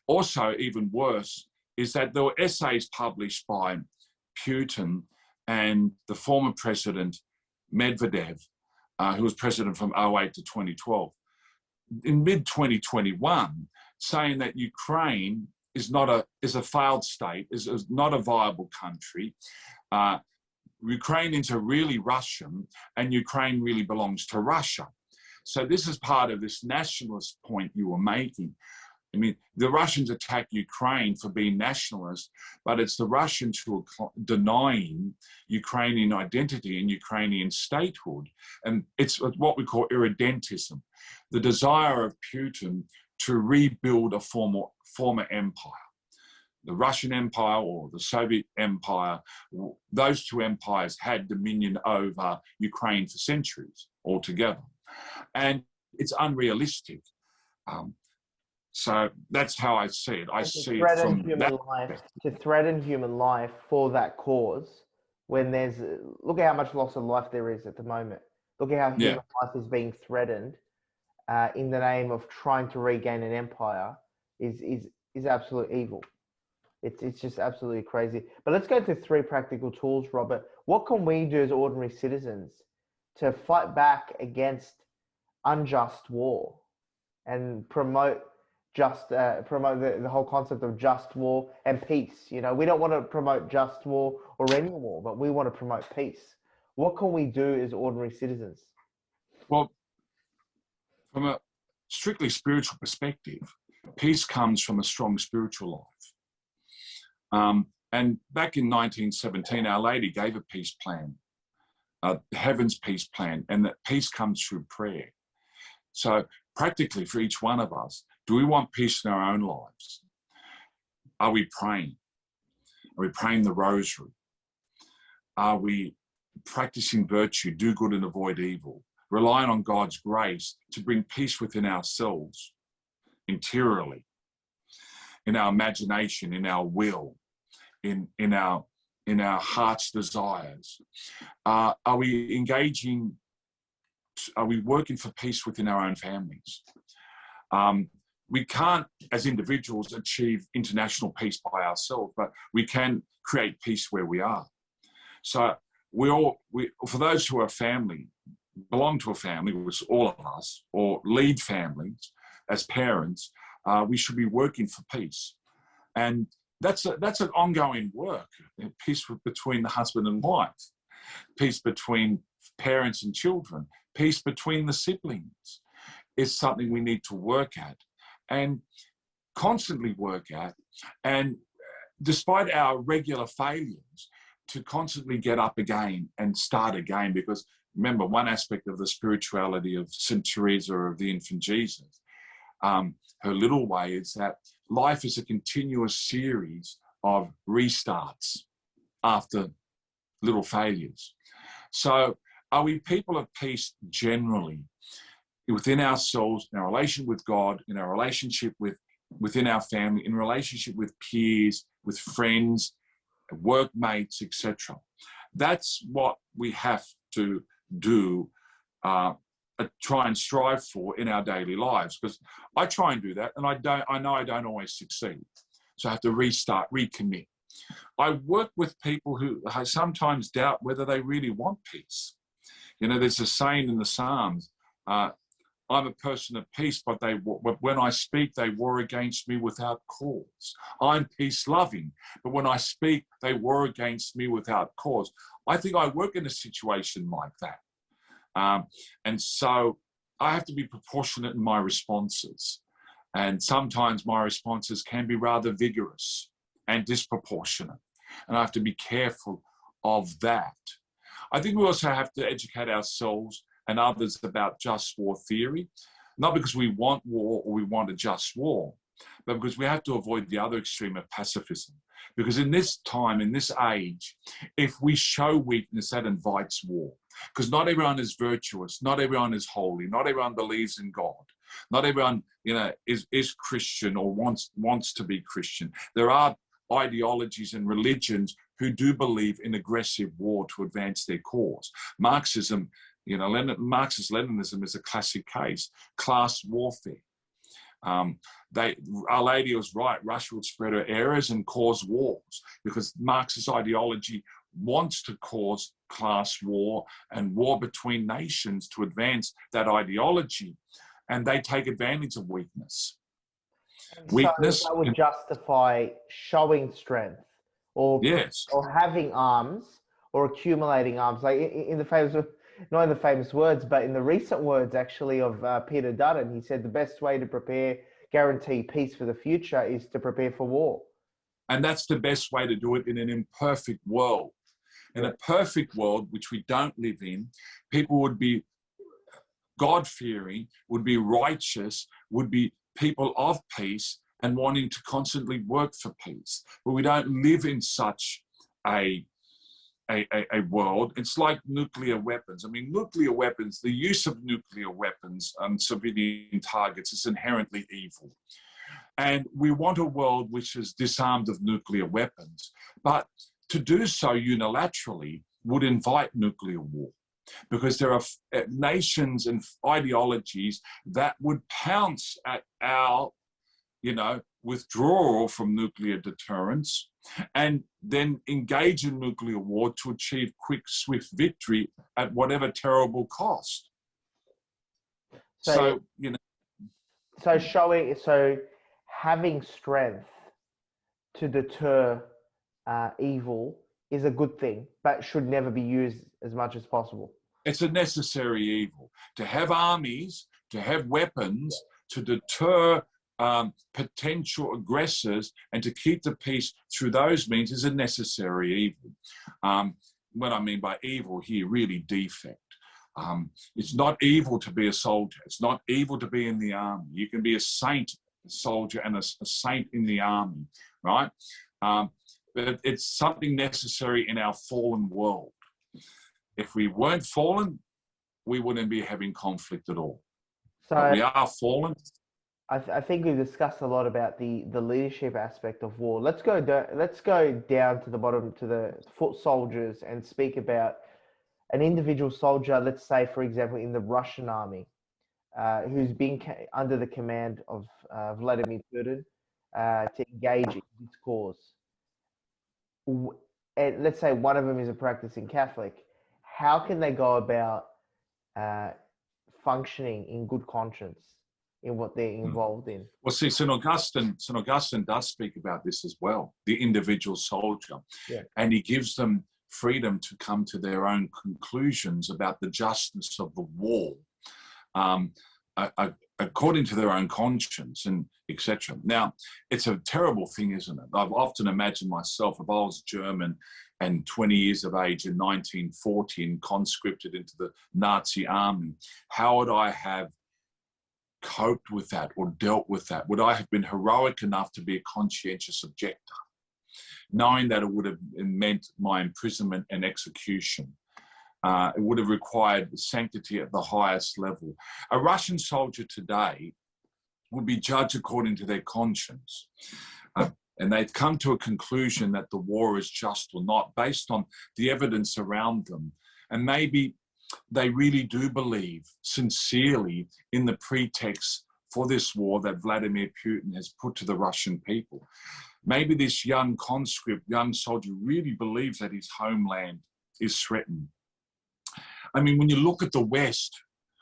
Also, even worse, is that there were essays published by Putin and the former president Medvedev, who was president from 2008 to 2012, in mid-2021, saying that Ukraine is a failed state, is not a viable country. Ukrainians are really Russian, and Ukraine really belongs to Russia. So this is part of this nationalist point you were making. I mean, the Russians attack Ukraine for being nationalist, but it's the Russians who are denying Ukrainian identity and Ukrainian statehood. And it's what we call irredentism, the desire of Putin to rebuild a former empire. The Russian Empire or the Soviet Empire, those two empires had dominion over Ukraine for centuries altogether. And it's unrealistic. So that's how I see it. I see it from to threaten human life for that cause, when look at how much loss of life there is at the moment. Look at how human life is being threatened in the name of trying to regain an empire is absolute evil. It's just absolutely crazy. But let's go to 3 practical tools, Robert. What can we do as ordinary citizens to fight back against unjust war and promote the whole concept of just war and peace? We don't want to promote just war or any war, but we want to promote peace. What can we do as ordinary citizens? Well, from a strictly spiritual perspective, peace comes from a strong spiritual life. And back in 1917, Our Lady gave a peace plan, heaven's peace plan, and that peace comes through prayer. So practically for each one of us, do we want peace in our own lives? Are we praying? Are we praying the rosary? Are we practicing virtue, do good and avoid evil, relying on God's grace to bring peace within ourselves, interiorly, in our imagination, in our will, in our heart's desires? Are we working for peace within our own families? We can't, as individuals, achieve international peace by ourselves, but we can create peace where we are. So for those who are family, belong to a family, which all of us, or lead families as parents, we should be working for peace. And that's an ongoing work, peace between the husband and wife, peace between parents and children, peace between the siblings is something we need to work at and constantly work at. And despite our regular failures, to constantly get up again and start again. Because remember, one aspect of the spirituality of St. Teresa of the Infant Jesus, her little way, is that life is a continuous series of restarts after little failures. So are we people of peace generally within ourselves, in our relation with God, in our relationship within our family, in relationship with peers, with friends, workmates, etc.? That's what we have to do, try and strive for in our daily lives. Because I try and do that, and I know I don't always succeed. So I have to restart, recommit. I work with people who sometimes doubt whether they really want peace. You know, there's a saying in the Psalms, I'm a person of peace, but when I speak, they war against me without cause. I'm peace-loving, but when I speak, they war against me without cause. I think I work in a situation like that. And so I have to be proportionate in my responses. And sometimes my responses can be rather vigorous and disproportionate. And I have to be careful of that. I think we also have to educate ourselves and others about just war theory, not because we want war or we want a just war, but because we have to avoid the other extreme of pacifism. Because in this time, in this age, if we show weakness, that invites war. Because not everyone is virtuous, not everyone is holy, not everyone believes in God, not everyone, you know, is Christian or wants to be Christian. There are ideologies and religions who do believe in aggressive war to advance their cause. Marxism, you know, Marxist-Leninism is a classic case. Class warfare. Our Lady was right. Russia would spread her errors and cause wars because Marxist ideology wants to cause class war and war between nations to advance that ideology, and they take advantage of weakness. And Weakness. so that would justify showing strength or Yes. or having arms or accumulating arms. Like in the famous, not in the famous words, but in the recent words actually of Peter Dutton, he said the best way to guarantee peace for the future is to prepare for war. And that's the best way to do it in an imperfect world. In a perfect world, which we don't live in, people would be God-fearing, would be righteous, would be people of peace and wanting to constantly work for peace. But we don't live in such a world. It's like nuclear weapons. I mean, nuclear weapons, the use of nuclear weapons on civilian targets is inherently evil. And we want a world which is disarmed of nuclear weapons. But to do so unilaterally would invite nuclear war, because there are nations and ideologies that would pounce at our, you know, withdrawal from nuclear deterrence and then engage in nuclear war to achieve quick, swift victory at whatever terrible cost. So you know. So having strength to deter evil is a good thing, but should never be used as much as possible. It's a necessary evil. To have armies, to have weapons, to deter potential aggressors and to keep the peace through those means is a necessary evil. What I mean by evil here, really defect. It's not evil to be a soldier. It's not evil to be in the army. You can be a saint, a soldier, and a saint in the army, right? But it's something necessary in our fallen world. If we weren't fallen, we wouldn't be having conflict at all. So but we are fallen. I think we've discussed a lot about the leadership aspect of war. Let's go down to the bottom, to the foot soldiers, and speak about an individual soldier, let's say, for example, in the Russian army, who's been under the command of Vladimir Putin to engage in this cause. And let's say one of them is a practicing Catholic. How can they go about functioning in good conscience in what they're involved in? Well, see, St. Augustine does speak about this as well, the individual soldier. Yeah. And he gives them freedom to come to their own conclusions about the justness of the war, according to their own conscience and etc. Now, it's a terrible thing, isn't it? I've often imagined myself, if I was German and 20 years of age in 1940 and conscripted into the Nazi army, how would I have coped with that or dealt with that? Would I have been heroic enough to be a conscientious objector? knowing that it would have meant my imprisonment and execution. It would have required sanctity at the highest level. A Russian soldier today would be judged according to their conscience. And they'd come to a conclusion that the war is just or not based on the evidence around them. And maybe they really do believe sincerely in the pretext for this war that Vladimir Putin has put to the Russian people. Maybe this young conscript, young soldier really believes that his homeland is threatened. I mean, when you look at the West,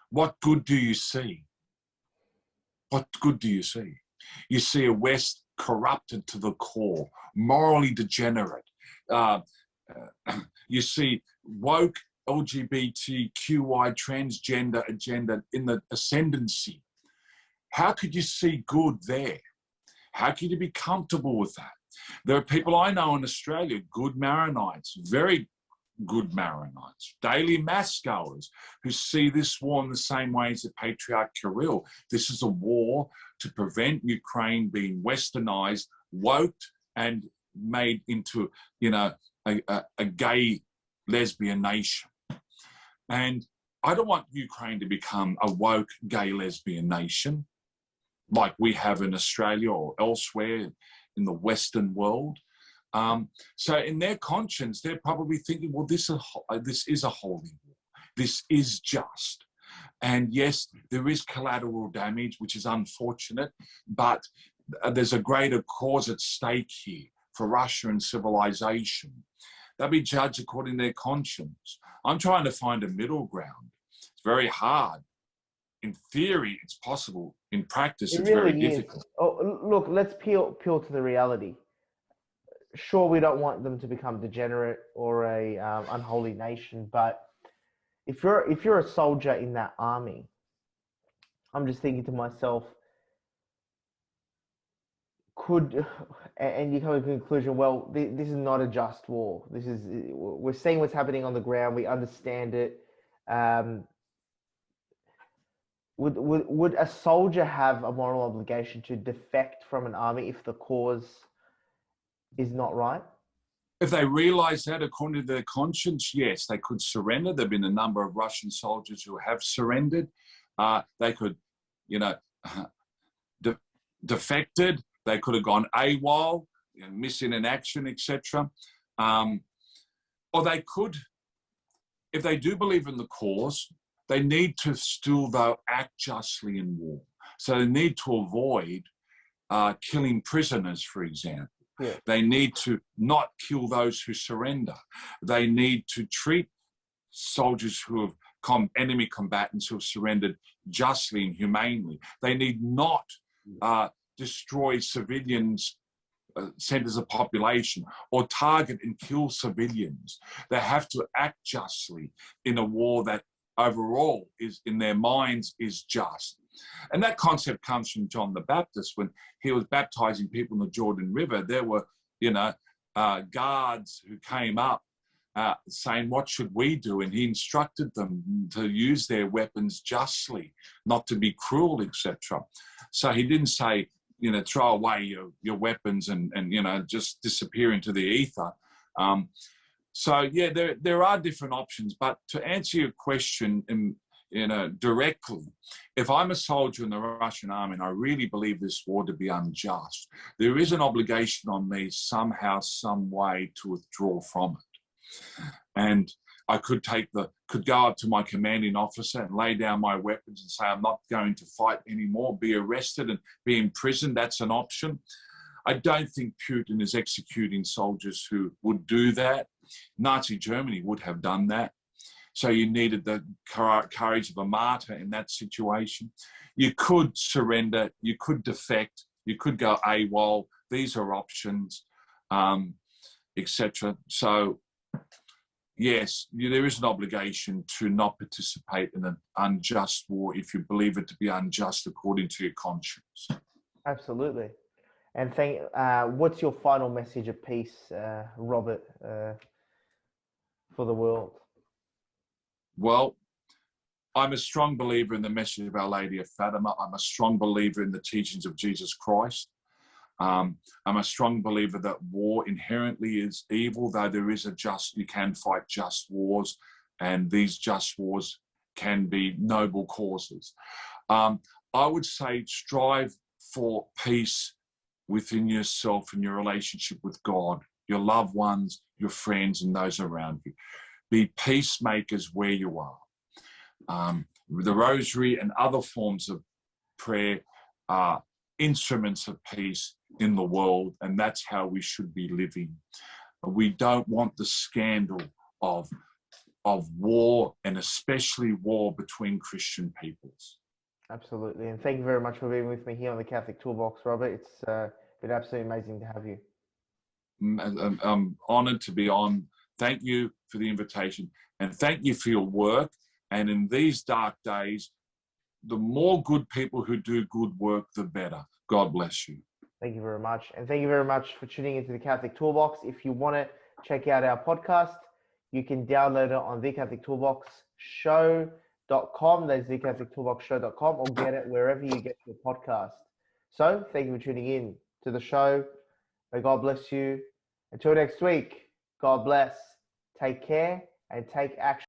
what good do you see? What good do you see? You see a West corrupted to the core, morally degenerate. You see woke LGBTQI transgender agenda in the ascendancy. How could you see good there? How could you be comfortable with that? There are people I know in Australia, good Maronites, very good Maronites, daily mass goers, who see this war in the same way as the Patriarch Kirill. This is a war to prevent Ukraine being westernized, woked, and made into, you know, a gay lesbian nation. And I don't want Ukraine to become a woke gay lesbian nation like we have in Australia or elsewhere in the Western world. So in their conscience, they're probably thinking, well, this is a holy war. This is just. And yes, there is collateral damage, which is unfortunate, but there's a greater cause at stake here for Russia and civilization. They'll be judged according to their conscience. I'm trying to find a middle ground. It's very hard. In theory, it's possible. In practice, it's really very difficult. Oh, look, let's peel to the reality. Sure, we don't want them to become degenerate or a unholy nation, but if you're a soldier in that army, I'm just thinking to myself, and you come to the conclusion, well, this is not a just war. We're seeing what's happening on the ground. We understand it. Would a soldier have a moral obligation to defect from an army if the cause is not right? If they realize that according to their conscience, yes, they could surrender. There have been a number of Russian soldiers who have surrendered. They could, you know, defected. They could have gone AWOL, you know, missing in action, etc. Or they could, if they do believe in the cause, they need to still, though, act justly in war. So they need to avoid killing prisoners, for example. Yeah. They need to not kill those who surrender. They need to treat soldiers who have enemy combatants who have surrendered justly and humanely. They need not destroy civilians, centers of population, or target and kill civilians. They have to act justly in a war that overall is, in their minds, is just. And that concept comes from John the Baptist. When he was baptizing people in the Jordan River, there were, you know, guards who came up saying, what should we do? And he instructed them to use their weapons justly, not to be cruel, etc. So he didn't say, you know, throw away your weapons and you know, just disappear into the ether. So yeah, there are different options. But to answer your question, you know, directly, if I'm a soldier in the Russian army and I really believe this war to be unjust, there is an obligation on me somehow, some way to withdraw from it. And I could go up to my commanding officer and lay down my weapons and say, I'm not going to fight anymore, be arrested and be imprisoned. That's an option. I don't think Putin is executing soldiers who would do that. Nazi Germany would have done that. So you needed the courage of a martyr in that situation. You could surrender, you could defect, you could go AWOL. These are options, etc. So yes, there is an obligation to not participate in an unjust war if you believe it to be unjust according to your conscience. Absolutely. And what's your final message of peace, Robert, for the world? Well, I'm a strong believer in the message of Our Lady of Fatima. I'm a strong believer in the teachings of Jesus Christ. I'm a strong believer that war inherently is evil, though there is you can fight just wars, and these just wars can be noble causes. I would say strive for peace within yourself and your relationship with God, your loved ones, your friends, and those around you. Be peacemakers where you are. The rosary and other forms of prayer are instruments of peace in the world, and that's how we should be living. We don't want the scandal of war, and especially war between Christian peoples. Absolutely. And thank you very much for being with me here on the Catholic Toolbox, Robert. It's been absolutely amazing to have you. I'm honoured to be on. Thank you for the invitation, and thank you for your work. And in these dark days, the more good people who do good work, the better. God bless you. Thank you very much. And thank you very much for tuning into the Catholic Toolbox. If you want to check out our podcast, you can download it on thecatholictoolboxshow.com. That's thecatholictoolboxshow.com, or get it wherever you get your podcast. So thank you for tuning in to the show. May God bless you. Until next week, God bless. Take care and take action.